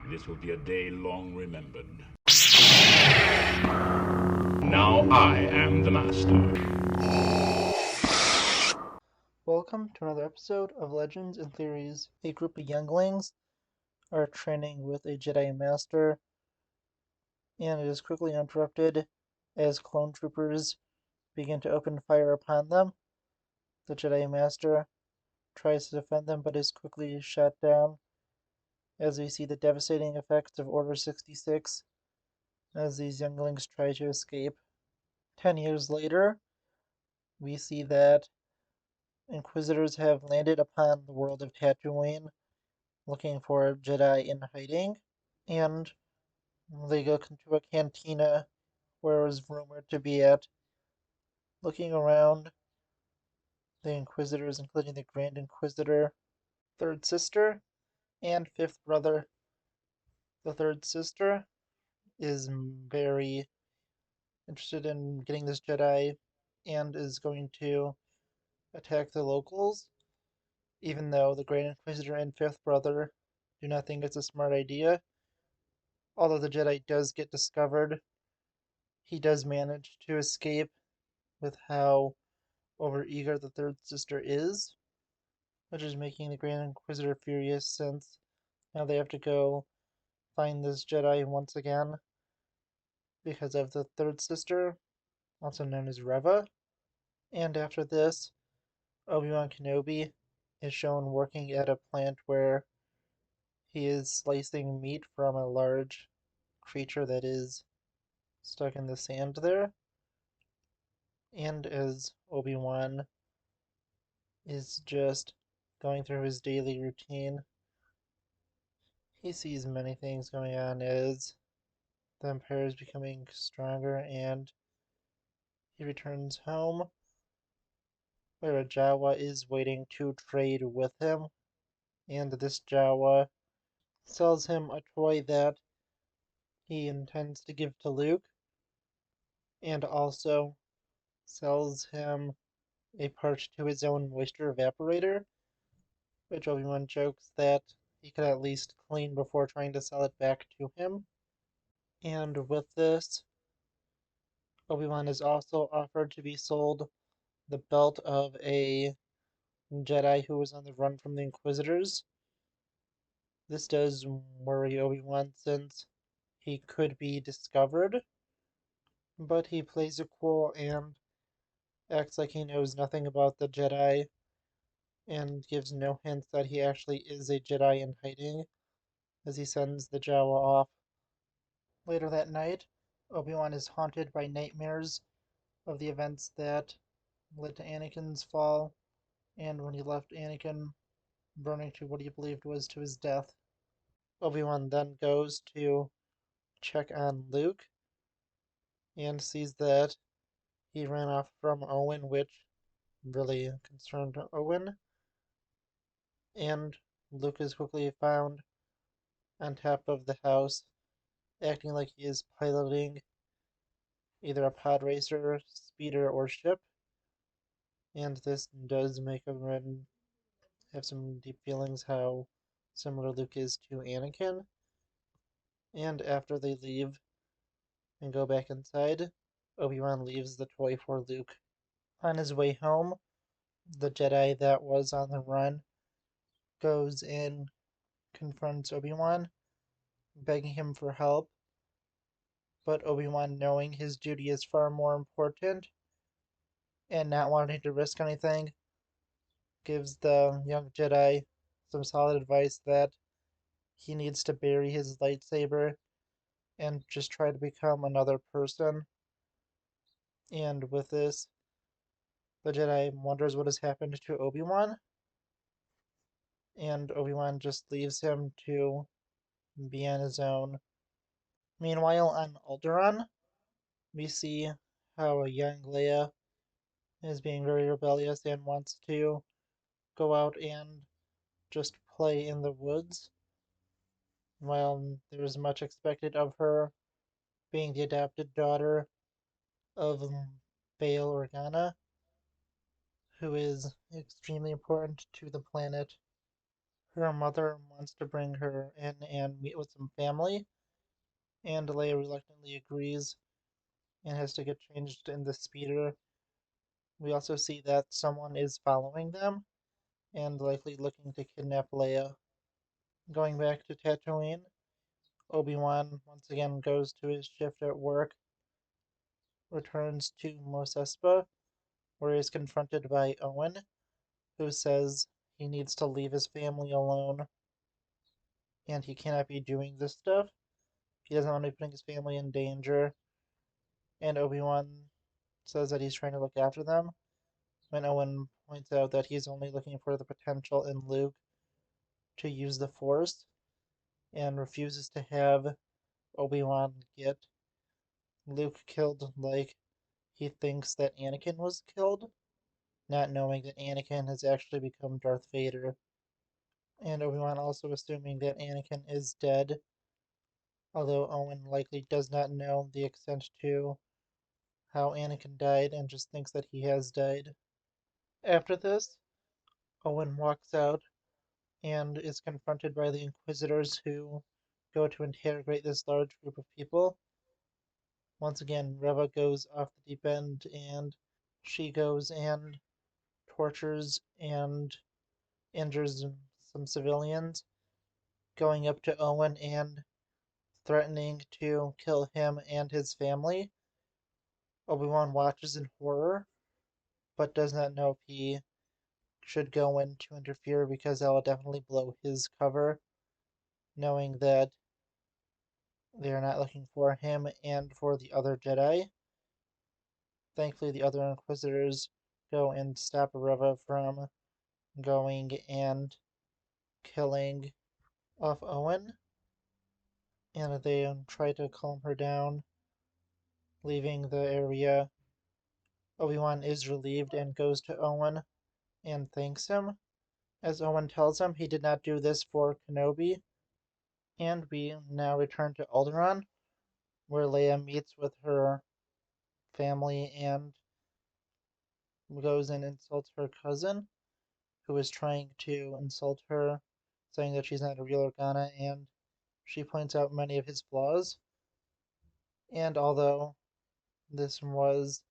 This will be a day long remembered. Now I am the master. Welcome to another episode of Legends and Theories. A group of younglings are training with a Jedi Master, and it is quickly interrupted as clone troopers begin to open fire upon them. The Jedi Master tries to defend them but is quickly shot down as we see the devastating effects of Order 66 as these younglings try to escape. 10 years later, we see that Inquisitors have landed upon the world of Tatooine looking for Jedi in hiding, and they go into a cantina where it was rumored to be at. Looking around, the Inquisitors, including the Grand Inquisitor, third sister, and fifth brother. The third sister is very interested in getting this Jedi and is going to attack the locals, even though the Grand Inquisitor and fifth brother do not think it's a smart idea. Although the Jedi does get discovered, he does manage to escape with how overeager the third sister is, which is making the Grand Inquisitor furious since now they have to go find this Jedi once again because of the third sister, also known as Reva. And after this, Obi-Wan Kenobi is shown working at a plant where he is slicing meat from a large creature that is stuck in the sand there. And as Obi-Wan is just going through his daily routine, he sees many things going on as the Empire is becoming stronger, and he returns home where a Jawa is waiting to trade with him, and this Jawa sells him a toy that he intends to give to Luke, and also sells him a part to his own moisture evaporator, which Obi-Wan jokes that he could at least clean before trying to sell it back to him. And with this, Obi-Wan is also offered to be sold the belt of a Jedi who was on the run from the Inquisitors. This does worry Obi-Wan since he could be discovered, but he plays it cool and acts like he knows nothing about the Jedi and gives no hints that he actually is a Jedi in hiding as he sends the Jawa off. Later that night, Obi-Wan is haunted by nightmares of the events that led to Anakin's fall and when he left Anakin burning to what he believed was to his death. Obi-Wan then goes to check on Luke and sees that he ran off from Owen, which really concerned Owen. And Luke is quickly found on top of the house, acting like he is piloting either a pod racer, speeder, or ship. And this does make him have some deep feelings how similar Luke is to Anakin. And after they leave and go back inside, Obi-Wan leaves the toy for Luke. On his way home, the Jedi that was on the run goes and confronts Obi-Wan, begging him for help. But Obi-Wan, knowing his duty is far more important and not wanting to risk anything, gives the young Jedi some solid advice that he needs to bury his lightsaber and just try to become another person. And with this, the Jedi wonders what has happened to Obi-Wan, and Obi-Wan just leaves him to be on his own. Meanwhile, on Alderaan, we see how a young Leia is being very rebellious and wants to go out and just play in the woods. While there is much expected of her, being the adopted daughter of Bail Organa, who is extremely important to the planet. Her mother wants to bring her in and meet with some family, and Leia reluctantly agrees and has to get changed in the speeder. We also see that someone is following them and likely looking to kidnap Leia. Going back to Tatooine, Obi-Wan once again goes to his shift at work, returns to Mos Espa, where he is confronted by Owen, who says he needs to leave his family alone and he cannot be doing this stuff. He doesn't want to be putting his family in danger, and Obi-Wan says that he's trying to look after them, when Owen points out that he's only looking for the potential in Luke to use the Force, and refuses to have Obi-Wan get Luke killed like he thinks that Anakin was killed, not knowing that Anakin has actually become Darth Vader. And Obi-Wan also assuming that Anakin is dead, although Owen likely does not know the extent to how Anakin died and just thinks that he has died. After this, Owen walks out and is confronted by the Inquisitors who go to interrogate this large group of people. Once again, Reva goes off the deep end and she goes and tortures and injures some civilians, going up to Owen and threatening to kill him and his family. Obi-Wan watches in horror, but does not know if he should go in to interfere because that will definitely blow his cover, knowing that they are not looking for him and for the other Jedi. Thankfully, the other Inquisitors go and stop Reva from going and killing off Owen, and they try to calm her down, leaving the area. Obi-Wan is relieved and goes to Owen and thanks him, as Owen tells him he did not do this for Kenobi. And we now return to Alderaan, where Leia meets with her family and goes and insults her cousin, who is trying to insult her, saying that she's not a real Organa, and she points out many of his flaws. And although this was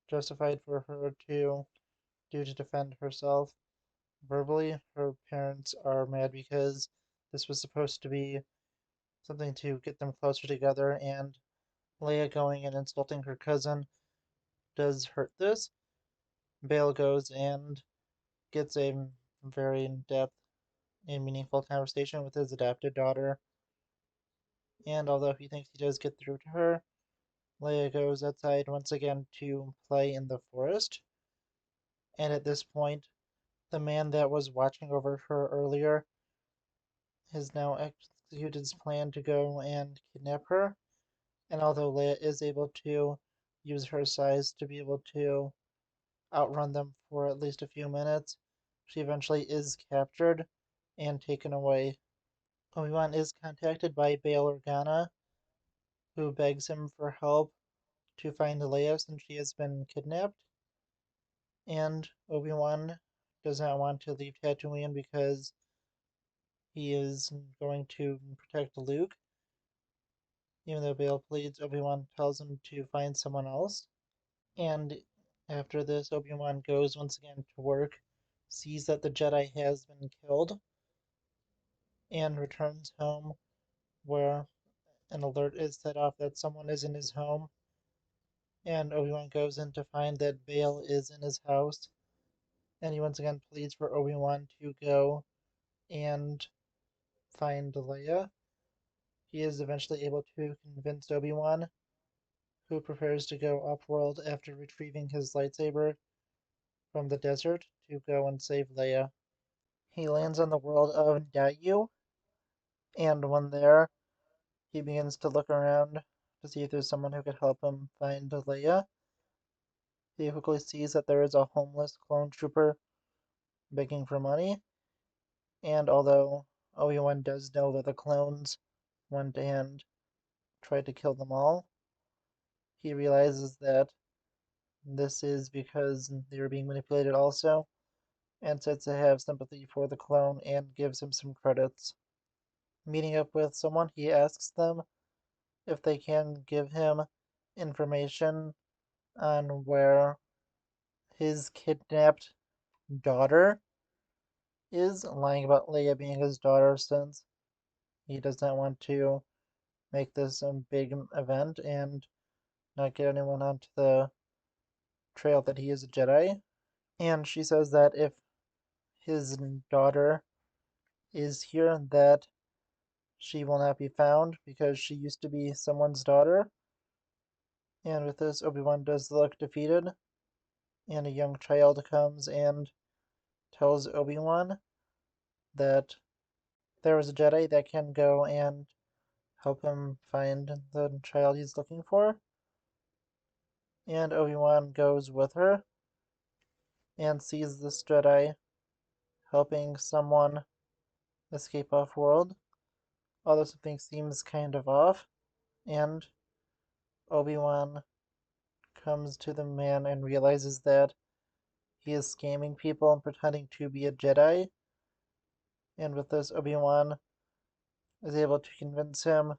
justified for her to do to defend herself verbally, her parents are mad because this was supposed to be something to get them closer together, and Leia going and insulting her cousin does hurt this. Bale goes and gets a very in-depth and meaningful conversation with his adopted daughter, and although he thinks he does get through to her, Leia goes outside once again to play in the forest, and at this point, the man that was watching over her earlier has now executed his plan to go and kidnap her, and although Leia is able to use her size to be able to outrun them for at least a few minutes, she eventually is captured and taken away. Obi-Wan is contacted by Bail Organa, who begs him for help to find Leia since she has been kidnapped. And Obi-Wan does not want to leave Tatooine because he is going to protect Luke. Even though Bail pleads, Obi-Wan tells him to find someone else. And after this, Obi-Wan goes once again to work, sees that the Jedi has been killed, and returns home where an alert is set off that someone is in his home. And Obi-Wan goes in to find that Bail is in his house, and he once again pleads for Obi-Wan to go and find Leia. He is eventually able to convince Obi-Wan, who prepares to go off-world after retrieving his lightsaber from the desert to go and save Leia. He lands on the world of Dayu, and when there, he begins to look around to see if there's someone who could help him find Leia. He quickly sees that there is a homeless clone trooper begging for money, and although Obi-Wan does know that the clones went and tried to kill them all, he realizes that this is because they were being manipulated also, and says to have sympathy for the clone and gives him some credits. Meeting up with someone, he asks them if they can give him information on where his kidnapped daughter is, lying about Leia being his daughter since he does not want to make this a big event and not get anyone onto the trail that he is a Jedi. And she says that if his daughter is here, that she will not be found because she used to be someone's daughter. And with this, Obi-Wan does look defeated, and a young child comes and tells Obi-Wan that there is a Jedi that can go and help him find the child he's looking for. And Obi-Wan goes with her and sees this Jedi helping someone escape off-world, although something seems kind of off, and Obi-Wan comes to the man and realizes that he is scamming people and pretending to be a Jedi, and with this, Obi-Wan is able to convince him,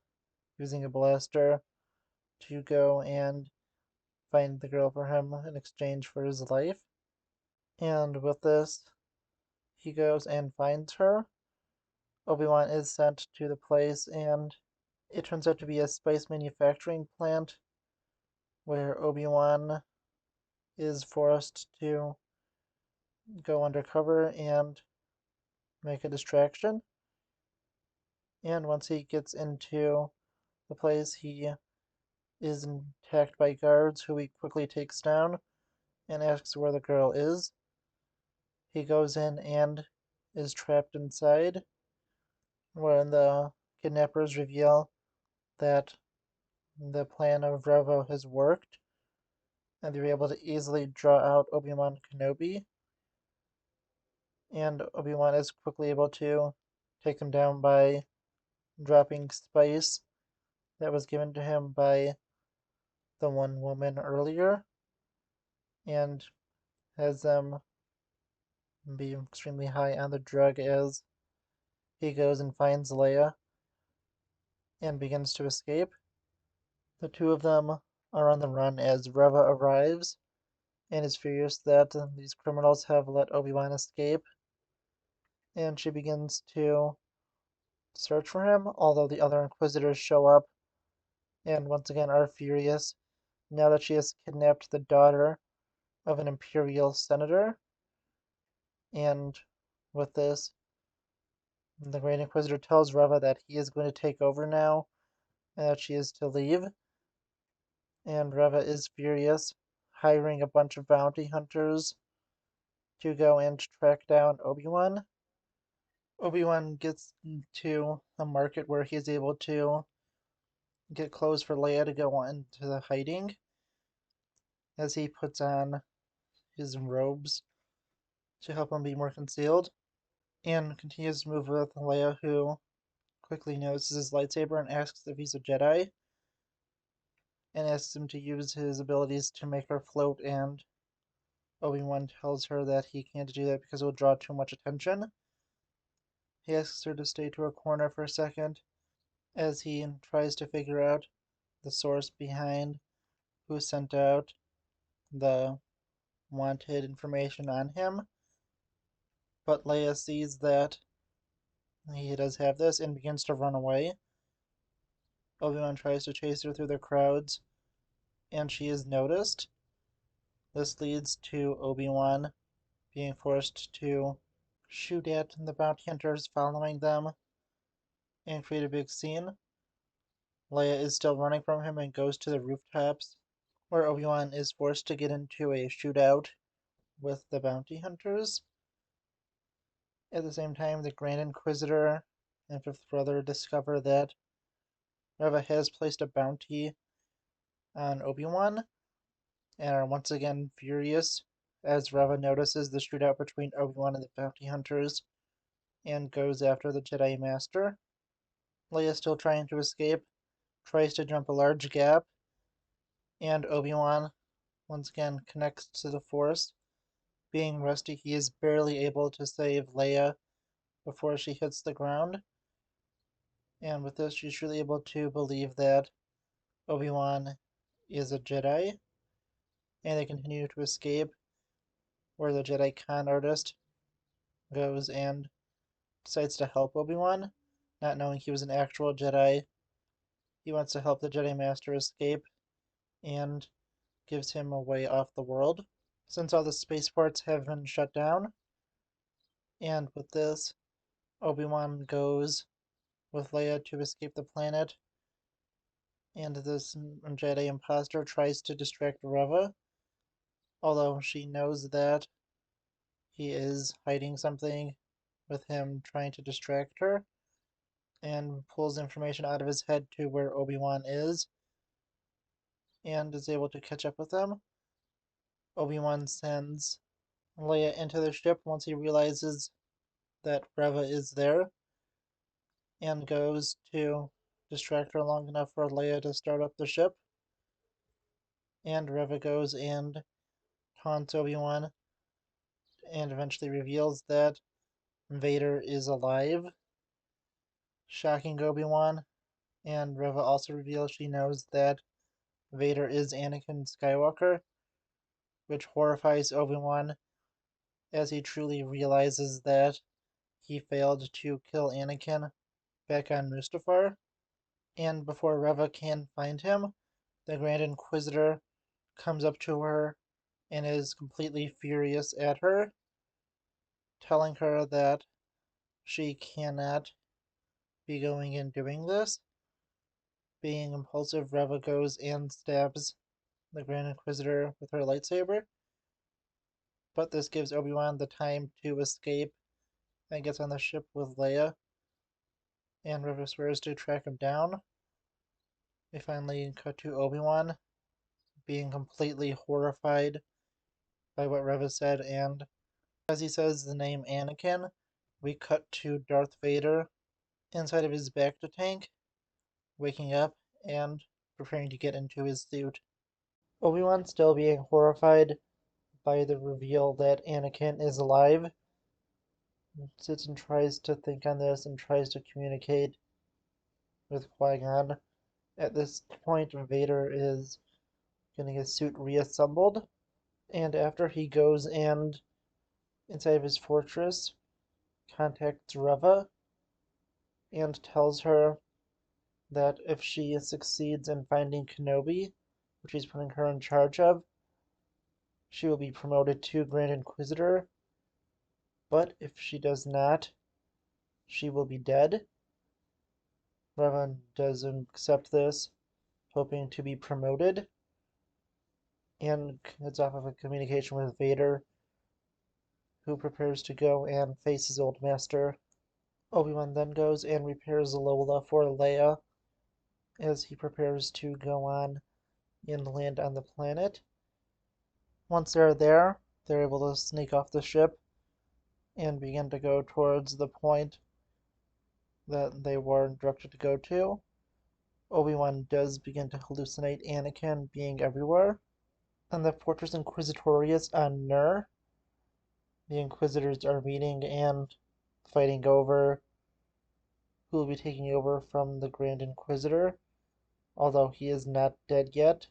using a blaster, to go and find the girl for him in exchange for his life. And with this, he goes and finds her. Obi-Wan is sent to the place, and it turns out to be a spice manufacturing plant where Obi-Wan is forced to go undercover and make a distraction. And once he gets into the place, he is attacked by guards who he quickly takes down and asks where the girl is. He goes in and is trapped inside, when the kidnappers reveal that the plan of Revo has worked, and they're able to easily draw out Obi-Wan Kenobi, and Obi-Wan is quickly able to take them down by dropping spice that was given to him by the one woman earlier, and has them be extremely high on the drug as he goes and finds Leia and begins to escape. The two of them are on the run as Reva arrives and is furious that these criminals have let Obi-Wan escape, and she begins to search for him, although the other Inquisitors show up and once again are furious now that she has kidnapped the daughter of an Imperial senator. And with this, the Great Inquisitor tells Reva that he is going to take over now and that she is to leave. And Reva is furious, hiring a bunch of bounty hunters to go and track down Obi-Wan. Obi-Wan gets to a market where he is able to get clothes for Leia to go into the hiding as he puts on his robes to help him be more concealed, and continues to move with Leia, who quickly notices his lightsaber and asks if he's a Jedi, and asks him to use his abilities to make her float, and Obi-Wan tells her that he can't do that because it will draw too much attention. He asks her to stay to a corner for a second as he tries to figure out the source behind who sent out the wanted information on him. But Leia sees that he does have this and begins to run away. Obi-Wan tries to chase her through the crowds, and she is noticed. This leads to Obi-Wan being forced to shoot at the bounty hunters following them and create a big scene. Leia is still running from him and goes to the rooftops, where Obi-Wan is forced to get into a shootout with the bounty hunters. At the same time, the Grand Inquisitor and Fifth Brother discover that Reva has placed a bounty on Obi-Wan and are once again furious as Reva notices the shootout between Obi-Wan and the bounty hunters and goes after the Jedi Master. Leia, still trying to escape, tries to jump a large gap, and Obi-Wan once again connects to the Force Being rusty, he is barely able to save Leia before she hits the ground. And with this, she's really able to believe that Obi-Wan is a Jedi, and they continue to escape, where the Jedi con artist goes and decides to help Obi-Wan, not knowing he was an actual Jedi. He wants to help the Jedi Master escape and gives him a way off the world, since all the spaceports have been shut down. And with this, Obi-Wan goes with Leia to escape the planet, and this Jedi imposter tries to distract Reva, although she knows that he is hiding something with him trying to distract her, and pulls information out of his head to where Obi-Wan is, and is able to catch up with them. Obi-Wan sends Leia into the ship once he realizes that Reva is there, and goes to distract her long enough for Leia to start up the ship. And Reva goes and taunts Obi-Wan, and eventually reveals that Vader is alive, shocking Obi-Wan. And Reva also reveals she knows that Vader is Anakin Skywalker, which horrifies Obi-Wan as he truly realizes that he failed to kill Anakin back on Mustafar. And before Reva can find him, the Grand Inquisitor comes up to her and is completely furious at her, telling her that she cannot be going and doing this. Being impulsive, Reva goes and stabs the Grand Inquisitor with her lightsaber, but this gives Obi-Wan the time to escape and gets on the ship with Leia, and Reva swears to track him down. We finally cut to Obi-Wan being completely horrified by what Reva said, and as he says the name Anakin, we cut to Darth Vader inside of his bacta tank, waking up and preparing to get into his suit. Obi-Wan, still being horrified by the reveal that Anakin is alive, sits and tries to think on this and tries to communicate with Qui-Gon. At this point, Vader is getting his suit reassembled, and after he goes and, inside of his fortress, contacts Reva and tells her that if she succeeds in finding Kenobi, which he's putting her in charge of, she will be promoted to Grand Inquisitor, but if she does not, she will be dead. Reva does accept this, hoping to be promoted, and heads off of a communication with Vader, who prepares to go and face his old master. Obi-Wan then goes and repairs Lola for Leia as he prepares to go on and land on the planet. Once they're there, they're able to sneak off the ship and begin to go towards the point that they were directed to go to. Obi-Wan does begin to hallucinate Anakin being everywhere. On the Fortress Inquisitorius on Nur, the Inquisitors are meeting and fighting over who will be taking over from the Grand Inquisitor, although he is not dead yet.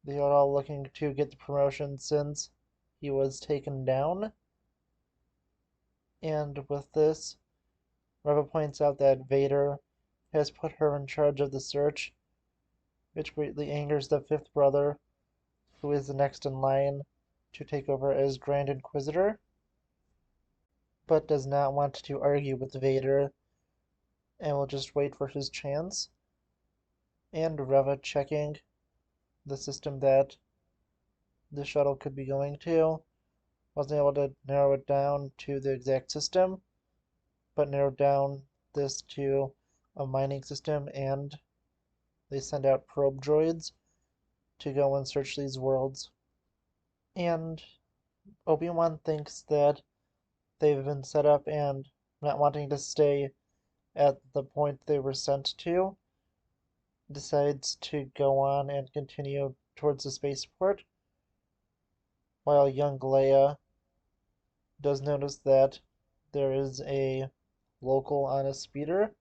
They are all looking to get the promotion since he was taken down. And with this, Reva points out that Vader has put her in charge of the search, which greatly angers the fifth brother, who is the next in line to take over as Grand Inquisitor, but does not want to argue with Vader and will just wait for his chance. And Reva, checking the system that the shuttle could be going to, wasn't able to narrow it down to the exact system, but narrowed down this to a mining system, and they send out probe droids to go and search these worlds. And Obi-Wan thinks that they've been set up, and not wanting to stay at the point they were sent to, decides to go on and continue towards the spaceport. while young Leia does notice that there is a local on a speeder.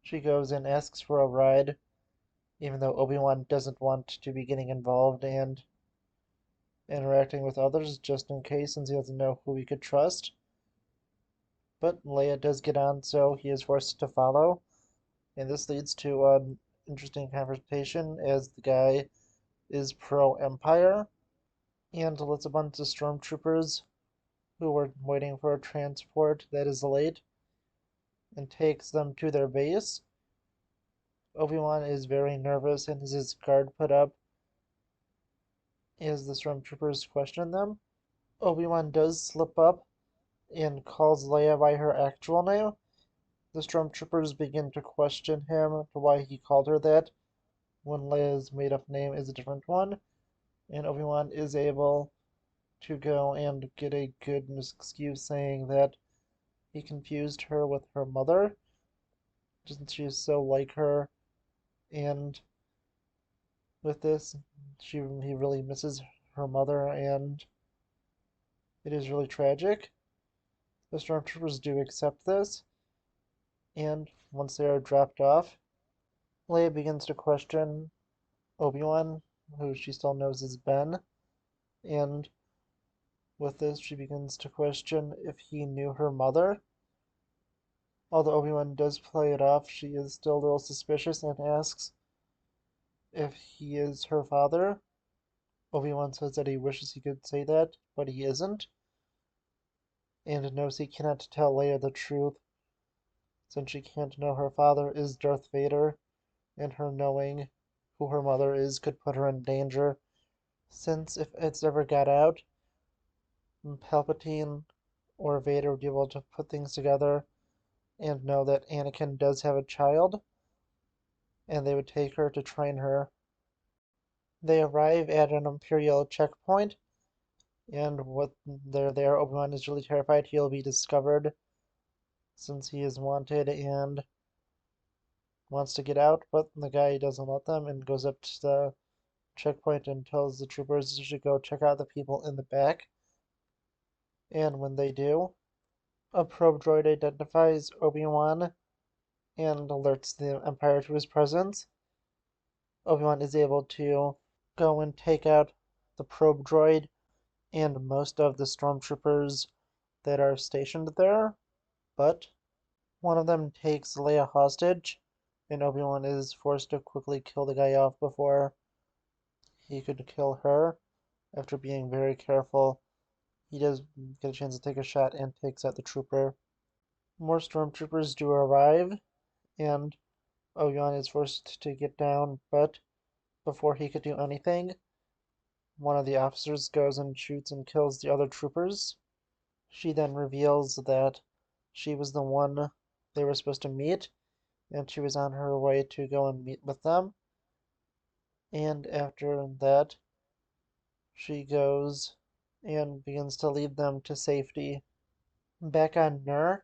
She goes and asks for a ride, even though Obi-Wan doesn't want to be getting involved and interacting with others just in case, since he doesn't know who he could trust. But Leia does get on, so he is forced to follow, and this leads to an interesting confrontation as the guy is pro-Empire and lets a bunch of stormtroopers who were waiting for a transport that is late and takes them to their base. Obi-Wan is very nervous and has his guard put up as the stormtroopers question them. Obi-Wan does slip up and calls Leia by her actual name. The stormtroopers begin to question him to why he called her that when Leia's made-up name is a different one, and Obi-Wan is able to go and get a good excuse saying that he confused her with her mother, since she is so like her, and with this, he really misses her mother, and it is really tragic. The stormtroopers do accept this, and once they are dropped off, Leia begins to question Obi-Wan, who she still knows as Ben, and with this, she begins to question if he knew her mother. Although Obi-Wan does play it off, she is still a little suspicious and asks if he is her father. Obi-Wan says that he wishes he could say that, but he isn't, and knows he cannot tell Leia the truth, since she can't know her father is Darth Vader, and her knowing who her mother is could put her in danger, since if it's ever got out, Palpatine or Vader would be able to put things together and know that Anakin does have a child, and they would take her to train her. They arrive at an Imperial checkpoint, and what they're there, Obi-Wan is really terrified he'll be discovered, since he is wanted and wants to get out, but the guy doesn't let them and goes up to the checkpoint and tells the troopers they should go check out the people in the back. And when they do, a probe droid identifies Obi-Wan and alerts the Empire to his presence. Obi-Wan is able to go and take out the probe droid and most of the stormtroopers that are stationed there, but one of them takes Leia hostage, and Obi-Wan is forced to quickly kill the guy off before he could kill her. After being very careful, he does get a chance to take a shot and takes out the trooper. More stormtroopers do arrive, and Obi-Wan is forced to get down, but before he could do anything, one of the officers goes and shoots and kills the other troopers. She then reveals that she was the one they were supposed to meet, and she was on her way to go and meet with them. And after that, she goes and begins to lead them to safety. Back on Nur,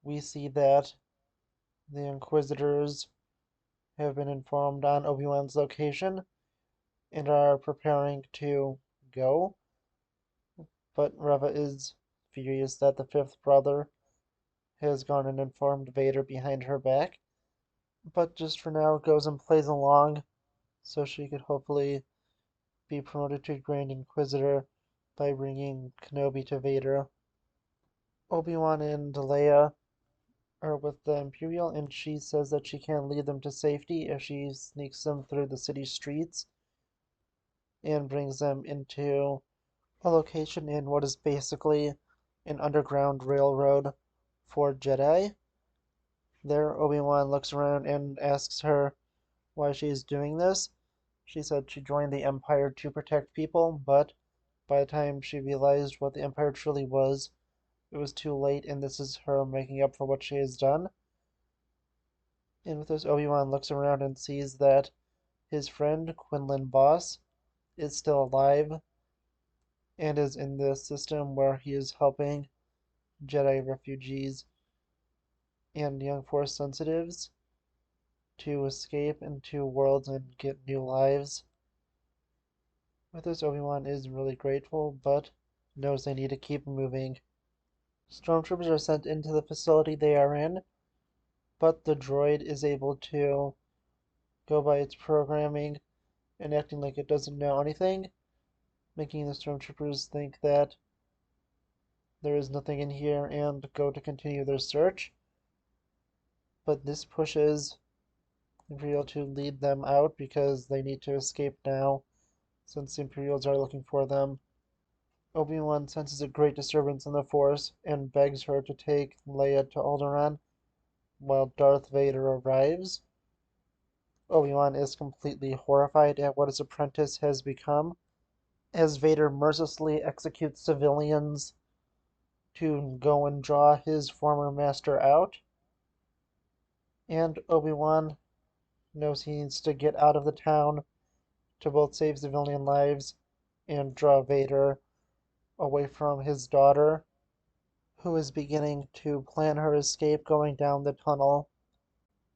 we see that the Inquisitors have been informed on Obi-Wan's location and are preparing to go, but Reva is furious that the fifth brother has gone and informed Vader behind her back, but just for now goes and plays along so she could hopefully be promoted to Grand Inquisitor by bringing Kenobi to Vader. Obi-Wan and Leia are with the Imperial, and she says that she can lead them to safety if she sneaks them through the city streets and brings them into a location in what is basically an underground railroad for Jedi. There, Obi-Wan looks around and asks her why she is doing this. She said she joined the Empire to protect people, but by the time she realized what the Empire truly was, it was too late, and this is her making up for what she has done. And with this, Obi-Wan looks around and sees that his friend, Quinlan Voss, is still alive and is in the system where he is helping Jedi refugees and young Force sensitives to escape into worlds and get new lives. With this, Obi-Wan is really grateful, but knows they need to keep moving. Stormtroopers are sent into the facility they are in, but the droid is able to go by its programming and acting like it doesn't know anything, making the stormtroopers think that there is nothing in here and go to continue their search. But this pushes Imperial to lead them out because they need to escape now, since the Imperials are looking for them. Obi-Wan senses a great disturbance in the Force and begs her to take Leia to Alderaan while Darth Vader arrives. Obi-Wan is completely horrified at what his apprentice has become, as Vader mercilessly executes civilians to go and draw his former master out. And Obi-Wan knows he needs to get out of the town to both save civilian lives and draw Vader away from his daughter, who is beginning to plan her escape going down the tunnel.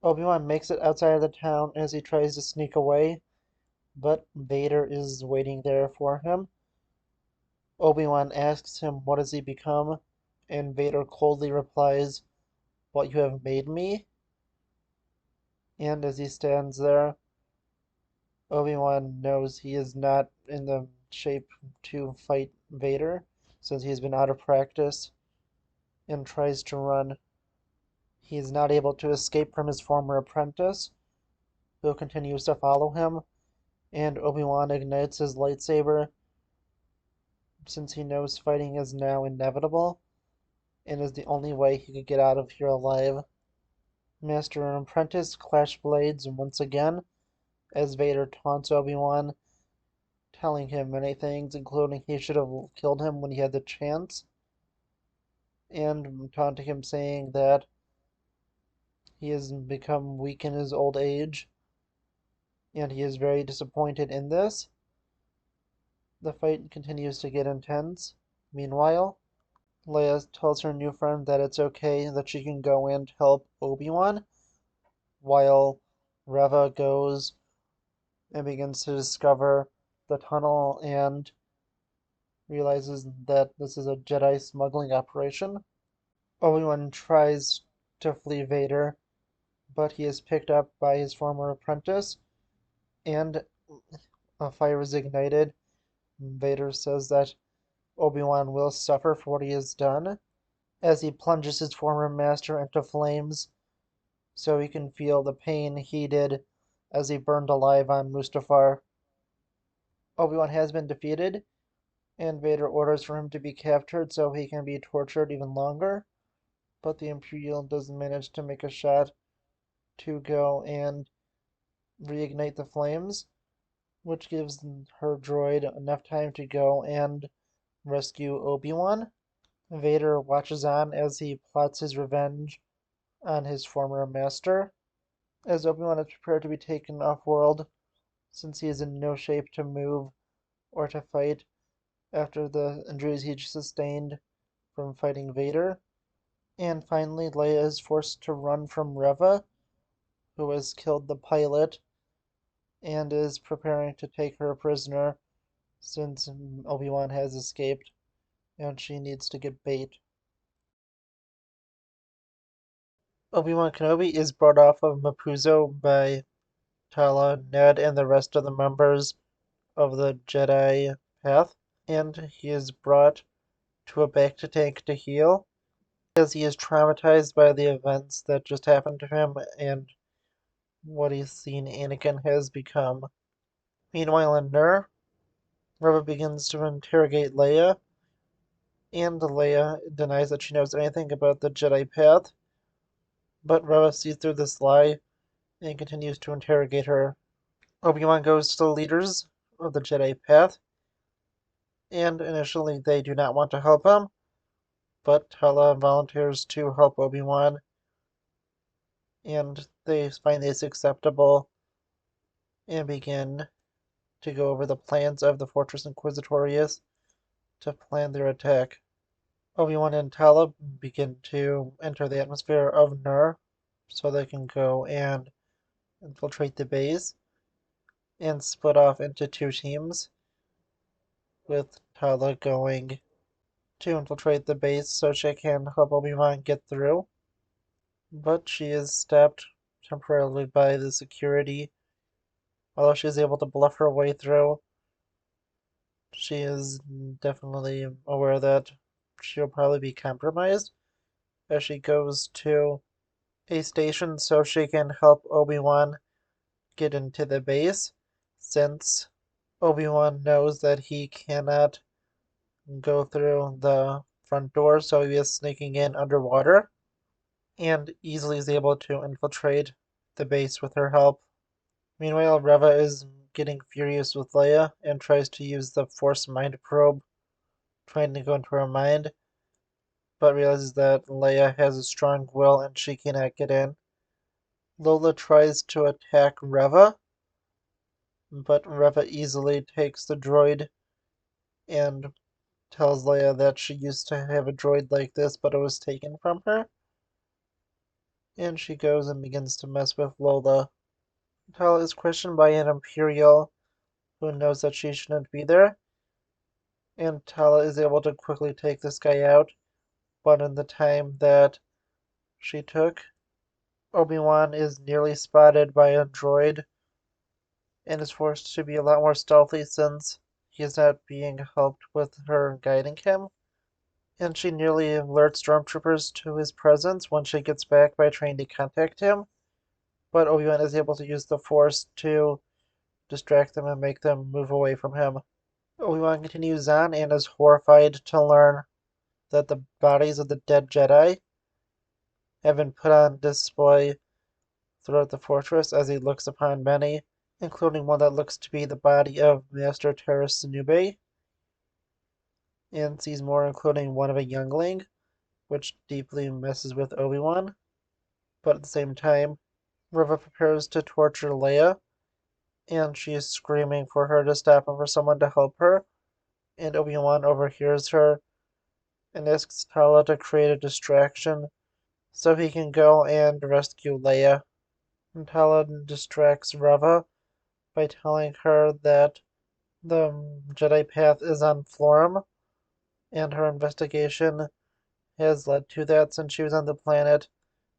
Obi-Wan makes it outside of the town as he tries to sneak away, but Vader is waiting there for him. Obi-Wan asks him what has he become, and Vader coldly replies, "What you have made me." And as he stands there, Obi-Wan knows he is not in the shape to fight Vader, since he has been out of practice, and tries to run. He is not able to escape from his former apprentice, who continues to follow him, and Obi-Wan ignites his lightsaber, since he knows fighting is now inevitable, and is the only way he could get out of here alive. Master and apprentice clash blades once again, as Vader taunts Obi-Wan, telling him many things, including he should have killed him when he had the chance, and taunting him saying that he has become weak in his old age, and he is very disappointed in this. The fight continues to get intense. Meanwhile, Leia tells her new friend that it's okay, that she can go in to help Obi-Wan, while Reva goes and begins to discover the tunnel and realizes that this is a Jedi smuggling operation. Obi-Wan tries to flee Vader, but he is picked up by his former apprentice, and a fire is ignited. Vader says that Obi-Wan will suffer for what he has done, as he plunges his former master into flames, so he can feel the pain he did as he burned alive on Mustafar. Obi-Wan has been defeated, and Vader orders for him to be captured so he can be tortured even longer, but the Imperial does manage to make a shot to go and reignite the flames, which gives her droid enough time to go and rescue Obi-Wan. Vader watches on as he plots his revenge on his former master, as Obi-Wan is prepared to be taken off-world, since he is in no shape to move or to fight after the injuries he sustained from fighting Vader. And finally, Leia is forced to run from Reva, who has killed the pilot, and is preparing to take her prisoner since Obi-Wan has escaped, and she needs to get bait. Obi-Wan Kenobi is brought off of Mapuzo by Tala, Ned, and the rest of the members of the Jedi Path, and he is brought to a bacta tank to heal, as he is traumatized by the events that just happened to him and what he's seen Anakin has become. Meanwhile, in Nur, Reva begins to interrogate Leia, and Leia denies that she knows anything about the Jedi Path, but Reva sees through this lie and continues to interrogate her. Obi-Wan goes to the leaders of the Jedi Path, and initially they do not want to help him, but Tala volunteers to help Obi-Wan, and they find this acceptable and begin to go over the plans of the Fortress Inquisitorius to plan their attack. Obi-Wan and Tala begin to enter the atmosphere of Nur so they can go and infiltrate the base and split off into two teams. with Tala going to infiltrate the base so she can help Obi-Wan get through. But she is stopped temporarily by the security. Although she is able to bluff her way through, she is definitely aware that she'll probably be compromised as she goes to a station so she can help Obi-Wan get into the base, since Obi-Wan knows that he cannot go through the front door, so he is sneaking in underwater and easily is able to infiltrate the base with her help. Meanwhile, Reva is getting furious with Leia and tries to use the Force Mind Probe, trying to go into her mind, but realizes that Leia has a strong will and she cannot get in. Lola tries to attack Reva, but Reva easily takes the droid and tells Leia that she used to have a droid like this, but it was taken from her. And she goes and begins to mess with Lola. Tala is questioned by an Imperial who knows that she shouldn't be there, and Tala is able to quickly take this guy out, but in the time that she took, Obi-Wan is nearly spotted by a droid and is forced to be a lot more stealthy since he is not being helped with her guiding him. And she nearly alerts stormtroopers to his presence when she gets back by trying to contact him, but Obi-Wan is able to use the Force to distract them and make them move away from him. Obi-Wan continues on and is horrified to learn that the bodies of the dead Jedi have been put on display throughout the fortress as he looks upon many, including one that looks to be the body of Master Terrace Nube, and sees more, including one of a youngling, which deeply messes with Obi-Wan. But at the same time, Reva prepares to torture Leia, and she is screaming for her to stop and for someone to help her, and Obi-Wan overhears her and asks Tala to create a distraction so he can go and rescue Leia. And Tala distracts Reva by telling her that the Jedi path is on Florum, and her investigation has led to that since she was on the planet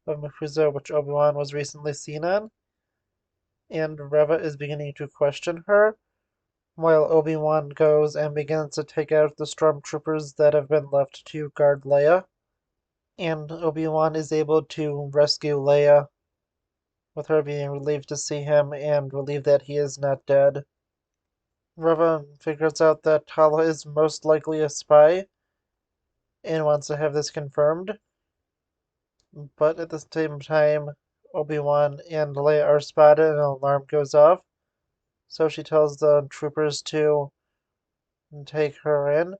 of Mephusa, which Obi-Wan was recently seen on. And Reva is beginning to question her, while Obi-Wan goes and begins to take out the stormtroopers that have been left to guard Leia. And Obi-Wan is able to rescue Leia, with her being relieved to see him and relieved that he is not dead. Reva figures out that Tala is most likely a spy and wants to have this confirmed, but at the same time, Obi-Wan and Leia are spotted and an alarm goes off, so she tells the troopers to take her in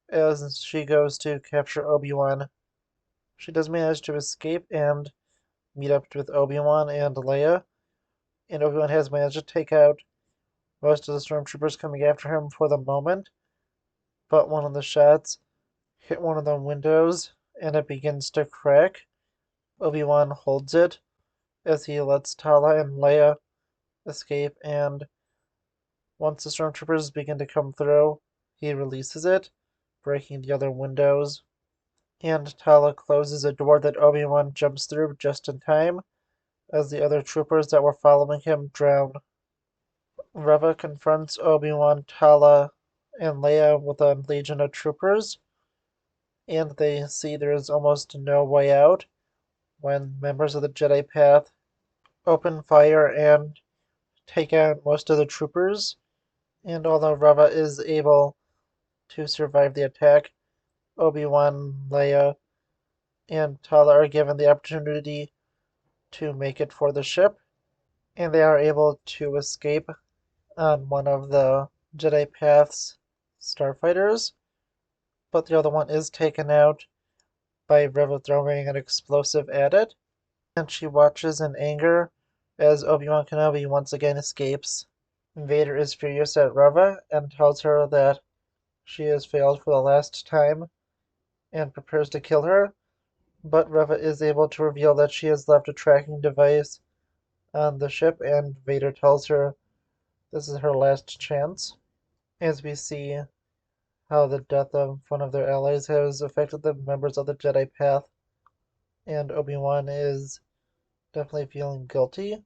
as she goes to capture Obi-Wan. She does manage to escape and meet up with Obi-Wan and Leia, and Obi-Wan has managed to take out most of the stormtroopers coming after him for the moment, but one of the shots hit one of the windows and it begins to crack. Obi-Wan holds it as he lets Tala and Leia escape, and once the stormtroopers begin to come through, he releases it, breaking the other windows, and Tala closes a door that Obi-Wan jumps through just in time as the other troopers that were following him drown. Reva confronts Obi-Wan, Tala, and Leia with a legion of troopers, and they see there is almost no way out when members of the Jedi Path open fire and take out most of the troopers. And although Reva is able to survive the attack, Obi-Wan, Leia, and Tala are given the opportunity to make it for the ship, and they are able to escape on one of the Jedi Path's starfighters, but the other one is taken out by Reva throwing an explosive at it, and she watches in anger as Obi-Wan Kenobi once again escapes. Vader is furious at Reva and tells her that she has failed for the last time and prepares to kill her, but Reva is able to reveal that she has left a tracking device on the ship, and Vader tells her this is her last chance. As we see how the death of one of their allies has affected the members of the Jedi Path, and Obi-Wan is definitely feeling guilty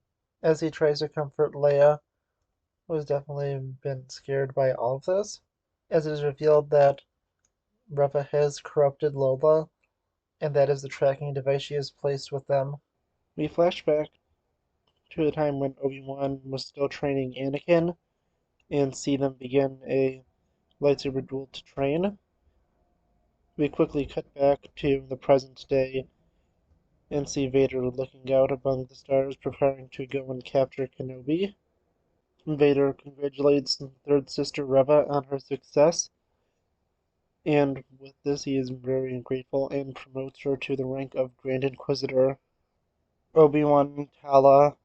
as he tries to comfort Leia, who has definitely been scared by all of this, as it is revealed that Reva has corrupted Lola, and that is the tracking device she has placed with them. We flash back to the time when Obi-Wan was still training Anakin, and see them begin a lightsaber duel to train. We quickly cut back to the present day and see Vader looking out among the stars, preparing to go and capture Kenobi. Vader congratulates third sister Reva on her success, and with this he is very grateful and promotes her to the rank of Grand Inquisitor. Obi-Wan, Tala,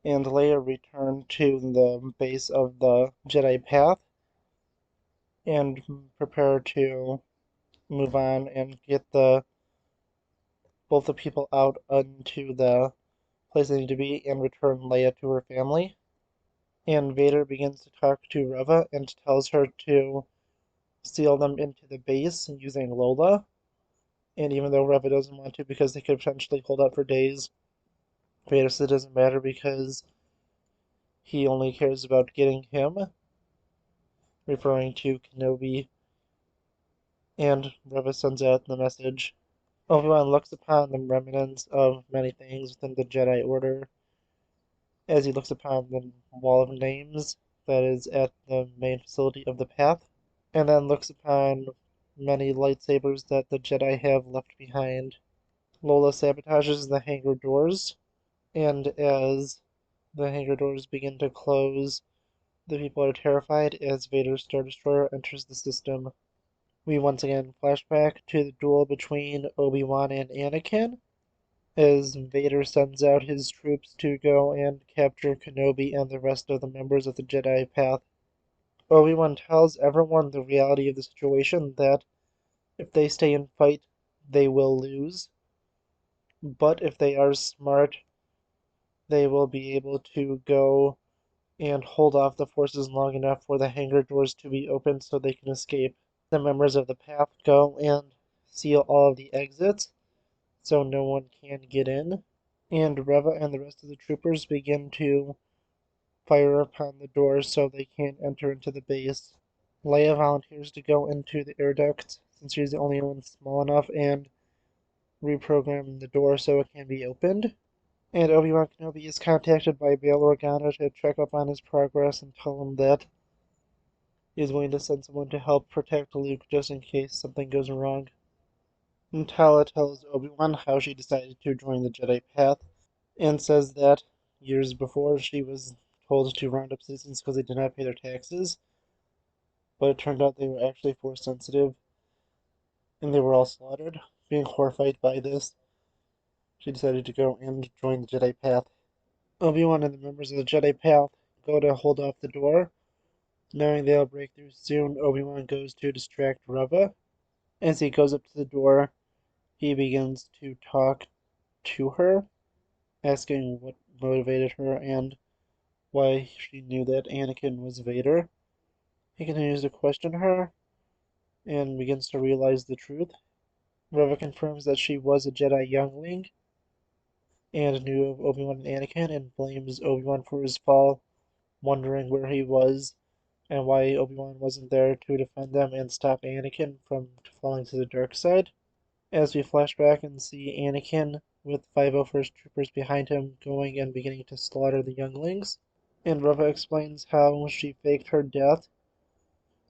and Leia return to the base of the Jedi Path and prepare to move on and get both the people out into the place they need to be and return Leia to her family. And Vader begins to talk to Reva and tells her to seal them into the base using Lola. And even though Reva doesn't want to because they could potentially hold out for days, Vader says it doesn't matter because he only cares about getting him, referring to Kenobi, and Reva sends out the message. Obi-Wan looks upon the remnants of many things within the Jedi Order as he looks upon the wall of names that is at the main facility of the path, and then looks upon many lightsabers that the Jedi have left behind. Lola sabotages the hangar doors, and as the hangar doors begin to close, the people are terrified as Vader's Star Destroyer enters the system. We once again flash back to the duel between Obi-Wan and Anakin, as Vader sends out his troops to go and capture Kenobi and the rest of the members of the Jedi Path. Obi-Wan tells everyone the reality of the situation, that if they stay and fight, they will lose. But if they are smart, they will be able to go and hold off the forces long enough for the hangar doors to be opened so they can escape. The members of the Path go and seal all of the exits so no one can get in, and Reva and the rest of the troopers begin to fire upon the doors so they can't enter into the base. Leia volunteers to go into the air ducts since she's the only one small enough and reprogram the door so it can be opened. And Obi-Wan Kenobi is contacted by Bail Organa to check up on his progress and tell him that he is willing to send someone to help protect Luke just in case something goes wrong. And Tala tells Obi-Wan how she decided to join the Jedi Path and says that years before she was told to round up citizens because they did not pay their taxes, but it turned out they were actually force sensitive and they were all slaughtered. Being horrified by this, she decided to go and join the Jedi Path. Obi-Wan and the members of the Jedi Path go to hold off the door. Knowing they'll break through soon, Obi-Wan goes to distract Reva. As he goes up to the door, he begins to talk to her, asking what motivated her and why she knew that Anakin was Vader. He continues to question her and begins to realize the truth. Reva confirms that she was a Jedi youngling and knew of Obi-Wan and Anakin and blames Obi-Wan for his fall, wondering where he was and why Obi-Wan wasn't there to defend them and stop Anakin from falling to the dark side. As we flash back and see Anakin with 501st Troopers behind him going and beginning to slaughter the younglings. And Reva explains how she faked her death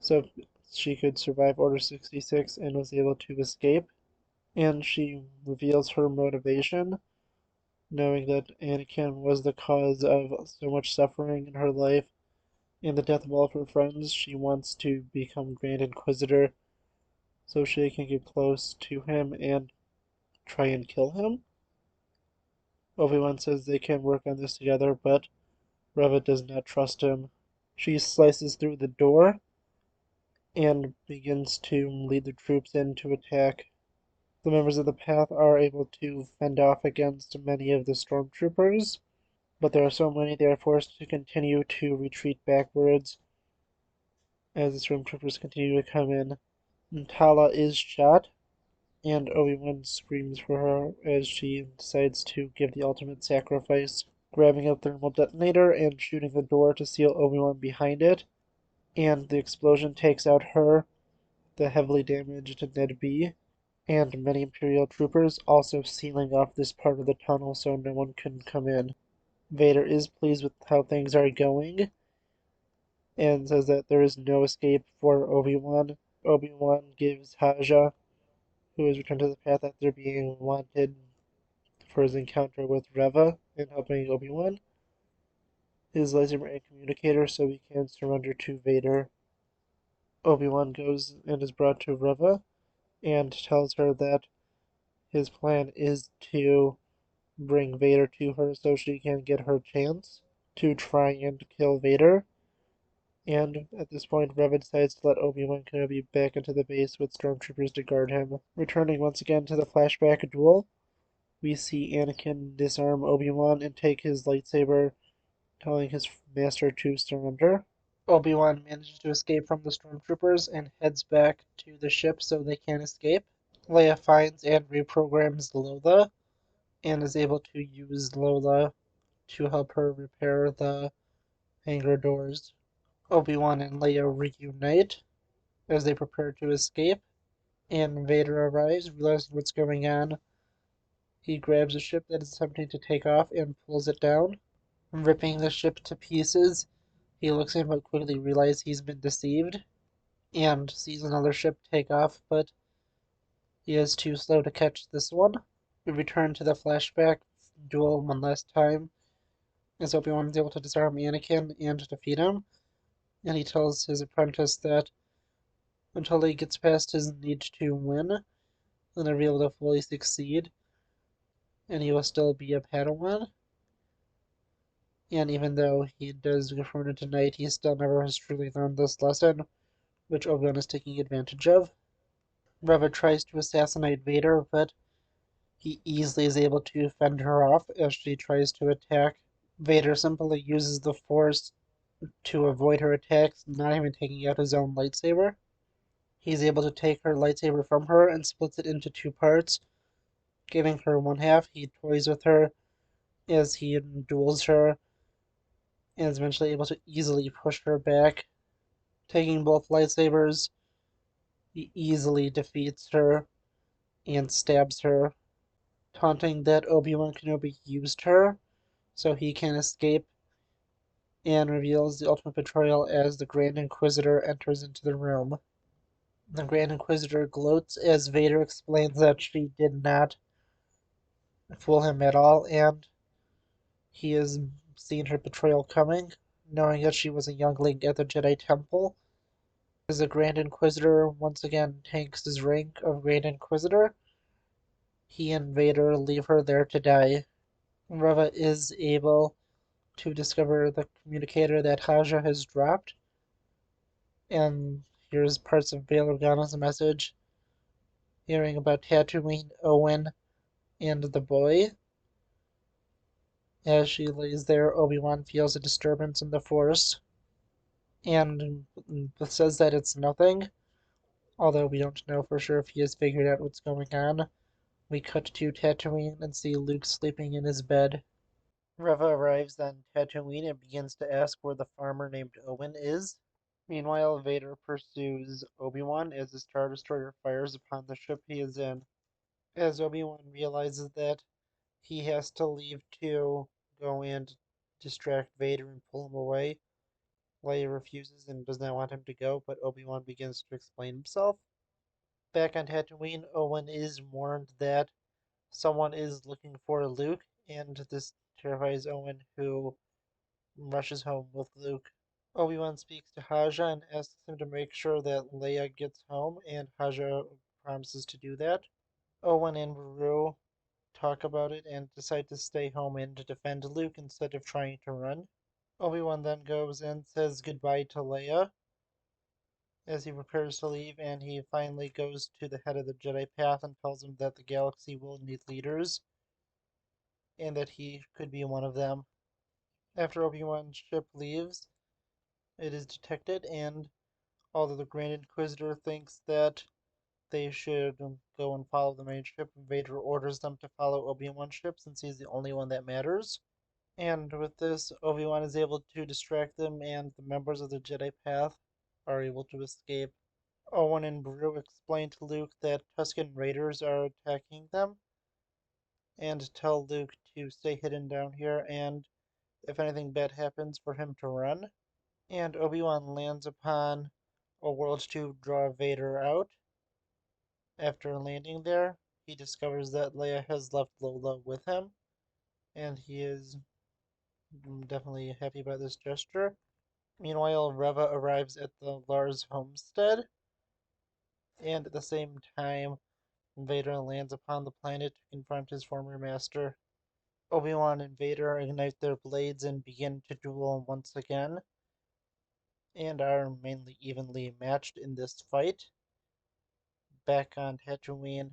so she could survive Order 66 and was able to escape. And she reveals her motivation, knowing that Anakin was the cause of so much suffering in her life and the death of all of her friends. She wants to become Grand Inquisitor so she can get close to him and try and kill him. Obi-Wan says they can work on this together, but Reva does not trust him. She slices through the door and begins to lead the troops in to attack. The members of the Path are able to fend off against many of the stormtroopers, but there are so many they are forced to continue to retreat backwards as the stormtroopers continue to come in. Tala is shot, and Obi-Wan screams for her as she decides to give the ultimate sacrifice, grabbing a thermal detonator and shooting the door to seal Obi-Wan behind it, and the explosion takes out her, the heavily damaged Ned B, and many Imperial troopers, also sealing off this part of the tunnel so no one can come in. Vader is pleased with how things are going and says that there is no escape for Obi-Wan. Obi-Wan gives Haja, who has returned to the path after being wanted for his encounter with Reva and helping Obi-Wan, his lightsaber and communicator so he can surrender to Vader. Obi-Wan goes and is brought to Reva and tells her that his plan is to bring Vader to her so she can get her chance to try and kill Vader. And at this point, Reva decides to let Obi-Wan Kenobi back into the base with stormtroopers to guard him. Returning once again to the flashback duel, we see Anakin disarm Obi-Wan and take his lightsaber, telling his master to surrender. Obi-Wan manages to escape from the stormtroopers and heads back to the ship so they can escape. Leia finds and reprograms Lola and is able to use Lola to help her repair the hangar doors. Obi-Wan and Leia reunite as they prepare to escape, and Vader arrives, realizing what's going on. He grabs a ship that is attempting to take off and pulls it down, ripping the ship to pieces. He looks at him but quickly realizes he's been deceived and sees another ship take off, but he is too slow to catch this one. We return to the flashback duel one last time, as Obi-Wan is able to disarm Anakin and defeat him, and he tells his apprentice that until he gets past his need to win, then he'll be able to fully succeed, and he will still be a Padawan. And even though he does get promoted tonight, he still never has truly learned this lesson, which Obi-Wan is taking advantage of. Reva tries to assassinate Vader, but he easily is able to fend her off as she tries to attack. Vader simply uses the Force to avoid her attacks, not even taking out his own lightsaber. He's able to take her lightsaber from her and splits it into two parts, giving her one half. He toys with her as he duels her and is eventually able to easily push her back. Taking both lightsabers, he easily defeats her and stabs her, taunting that Obi-Wan Kenobi used her so he can escape, and reveals the ultimate betrayal as the Grand Inquisitor enters into the room. The Grand Inquisitor gloats as Vader explains that she did not fool him at all, and he has seen her betrayal coming, knowing that she was a youngling at the Jedi Temple. As the Grand Inquisitor once again takes his rank of Grand Inquisitor, he and Vader leave her there to die. Reva is able to discover the communicator that Haja has dropped, and here's parts of Bail Organa's message, hearing about Tatooine, Owen, and the boy. As she lays there, Obi-Wan feels a disturbance in the Force, and says that it's nothing, although we don't know for sure if he has figured out what's going on. We cut to Tatooine and see Luke sleeping in his bed. Reva arrives on Tatooine and begins to ask where the farmer named Owen is. Meanwhile, Vader pursues Obi-Wan as the Star Destroyer fires upon the ship he is in. As Obi-Wan realizes that he has to leave to go and distract Vader and pull him away, Leia refuses and does not want him to go, but Obi-Wan begins to explain himself. Back on Tatooine, Owen is warned that someone is looking for Luke, and this terrifies Owen, who rushes home with Luke. Obi-Wan speaks to Haja and asks him to make sure that Leia gets home, and Haja promises to do that. Owen and Beru talk about it and decide to stay home and to defend Luke instead of trying to run. Obi-Wan then goes and says goodbye to Leia as he prepares to leave, and he finally goes to the head of the Jedi Path and tells him that the galaxy will need leaders, and that he could be one of them. After Obi-Wan's ship leaves, it is detected, and Although the Grand Inquisitor thinks that they should go and follow the main ship, Vader orders them to follow Obi-Wan's ship since he's the only one that matters. And with this, Obi-Wan is able to distract them, and the members of the Jedi Path are able to escape. Owen and Beru explain to Luke that Tusken Raiders are attacking them, and tell Luke to stay hidden down here, and if anything bad happens, for him to run. And Obi-Wan lands upon a world to draw Vader out. After landing there, he discovers that Leia has left Lola with him, and he is definitely happy about this gesture. Meanwhile, Reva arrives at the Lars homestead, and at the same time, Vader lands upon the planet to confront his former master. Obi-Wan and Vader ignite their blades and begin to duel once again, and are mainly evenly matched in this fight. Back on Tatooine,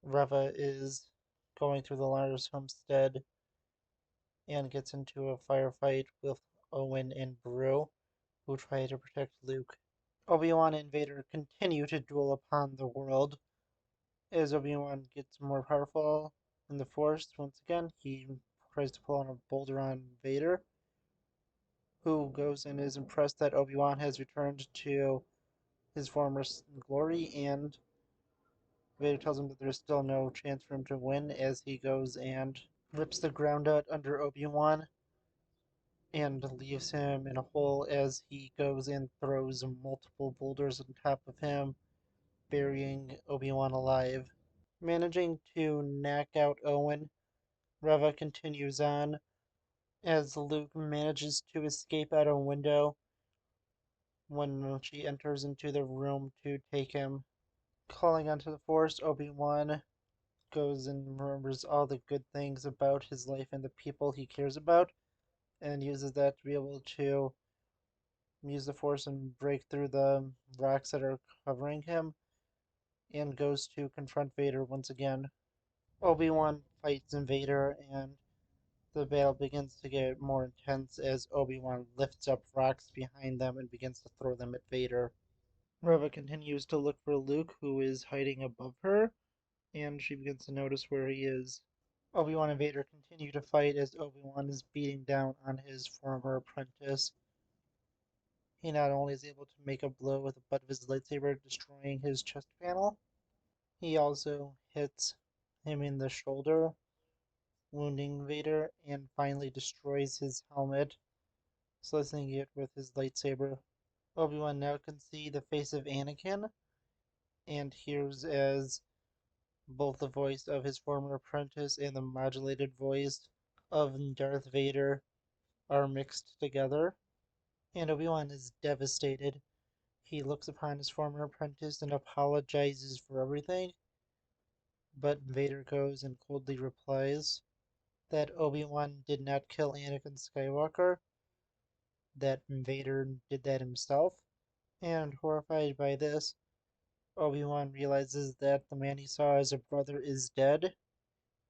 Reva is going through the Lars homestead and gets into a firefight with Owen and Beru, who try to protect Luke. Obi-Wan and Vader continue to duel upon the world. As Obi-Wan gets more powerful in the Force, once again, he tries to pull on a boulder on Vader, who goes and is impressed that Obi-Wan has returned to his former glory, and Vader tells him that there's still no chance for him to win as he goes and rips the ground out under Obi-Wan and leaves him in a hole as he goes and throws multiple boulders on top of him, burying Obi-Wan alive. Managing to knock out Owen, Reva continues on as Luke manages to escape out a window when she enters into the room to take him. Calling onto the Force, Obi-Wan goes and remembers all the good things about his life and the people he cares about, and uses that to be able to use the Force and break through the rocks that are covering him, and goes to confront Vader once again. Obi-Wan fights Vader, and the battle begins to get more intense as Obi-Wan lifts up rocks behind them and begins to throw them at Vader. Reva continues to look for Luke, who is hiding above her, and she begins to notice where he is. Obi-Wan and Vader continue to fight as Obi-Wan is beating down on his former apprentice. He not only is able to make a blow with the butt of his lightsaber, destroying his chest panel, he also hits him in the shoulder, wounding Vader, and finally destroys his helmet, slicing it with his lightsaber. Obi-Wan now can see the face of Anakin, and hears as both the voice of his former apprentice and the modulated voice of Darth Vader are mixed together, and Obi-Wan is devastated. He looks upon his former apprentice and apologizes for everything, but Vader goes and coldly replies that Obi-Wan did not kill Anakin Skywalker, that Vader did that himself, and horrified by this, Obi-Wan realizes that the man he saw as a brother is dead,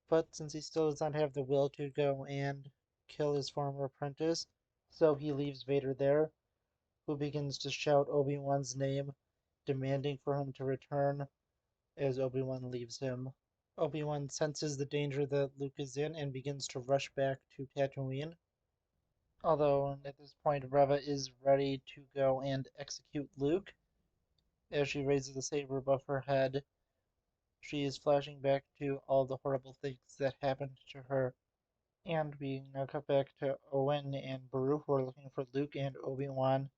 but since he still does not have the will to go and kill his former apprentice, so he leaves Vader there, who begins to shout Obi-Wan's name, demanding for him to return as Obi-Wan leaves him. Obi-Wan senses the danger that Luke is in and begins to rush back to Tatooine. Although at this point Reva is ready to go and execute Luke, as she raises the saber above her head, she is flashing back to all the horrible things that happened to her. And we now cut back to Owen and Beru, who are looking for Luke, and Obi-Wan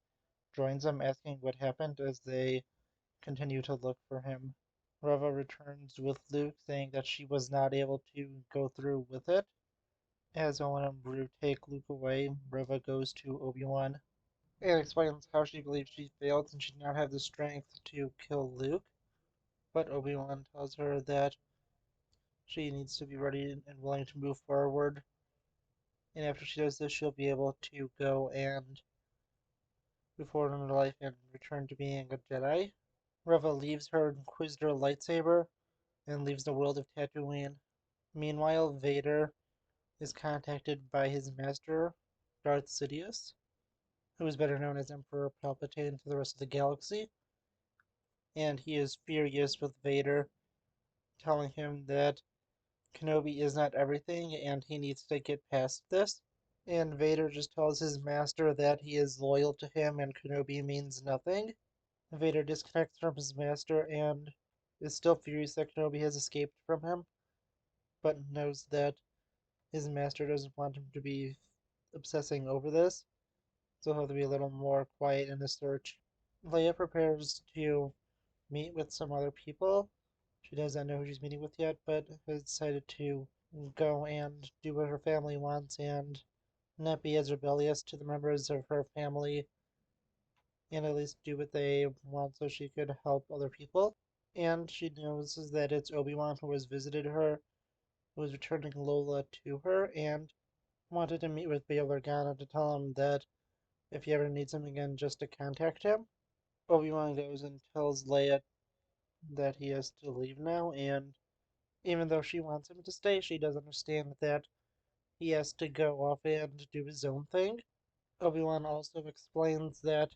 joins them, asking what happened as they continue to look for him. Reva returns with Luke, saying that she was not able to go through with it. As Owen and Beru take Luke away, Reva goes to Obi-Wan and explains how she believes she failed since she did not have the strength to kill Luke. But Obi-Wan tells her that she needs to be ready and willing to move forward, and after she does this, she'll be able to go and move forward in her life and return to being a Jedi. Reva leaves her Inquisitor lightsaber and leaves the world of Tatooine. Meanwhile, Vader is contacted by his master, Darth Sidious, who is better known as Emperor Palpatine to the rest of the galaxy, and he is furious with Vader, telling him that Kenobi is not everything and he needs to get past this. And Vader just tells his master that he is loyal to him and Kenobi means nothing. Vader disconnects from his master and is still furious that Kenobi has escaped from him, but knows that his master doesn't want him to be obsessing over this, so he'll have to be a little more quiet in the search. Leia prepares to meet with some other people. She doesn't know who she's meeting with yet, but has decided to go and do what her family wants and not be as rebellious to the members of her family and at least do what they want so she could help other people. And she knows that it's Obi-Wan who has visited her, who is returning Lola to her, and wanted to meet with Bail Organa to tell him that if he ever needs him again, just to contact him. Obi-Wan goes and tells Leia that he has to leave now, and even though she wants him to stay, she does understand that he has to go off and do his own thing. Obi-Wan also explains that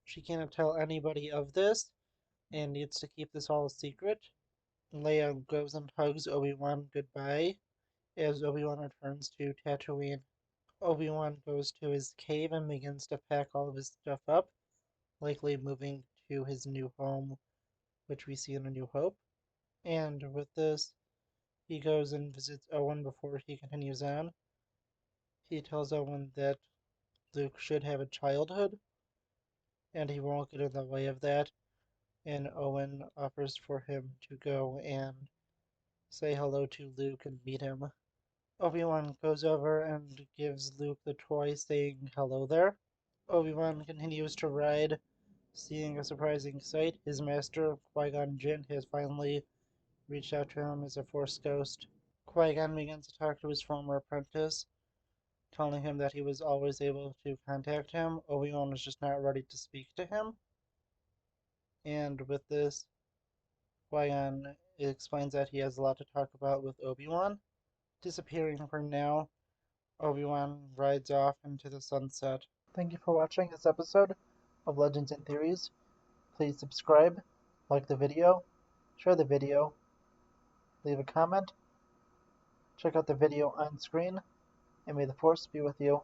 she cannot tell anybody of this and needs to keep this all a secret. Leia goes and hugs Obi-Wan goodbye as Obi-Wan returns to Tatooine. Obi-Wan goes to his cave and begins to pack all of his stuff up, likely moving to his new home, which we see in A New Hope. And with this, he goes and visits Owen before he continues on. He tells Owen that Luke should have a childhood, and he won't get in the way of that. And Owen offers for him to go and say hello to Luke and meet him. Obi-Wan goes over and gives Luke the toy saying hello there. Obi-Wan continues to ride, seeing a surprising sight. His master, Qui-Gon Jinn, has finally reached out to him as a Force ghost. Qui-Gon begins to talk to his former apprentice, telling him that he was always able to contact him. Obi-Wan was just not ready to speak to him. And with this, Qui-Gon explains that he has a lot to talk about with Obi-Wan. Disappearing for now, Obi-Wan rides off into the sunset. Thank you for watching this episode of Legends and Theories. Please subscribe, like the video, share the video, leave a comment, check out the video on screen, and may the Force be with you.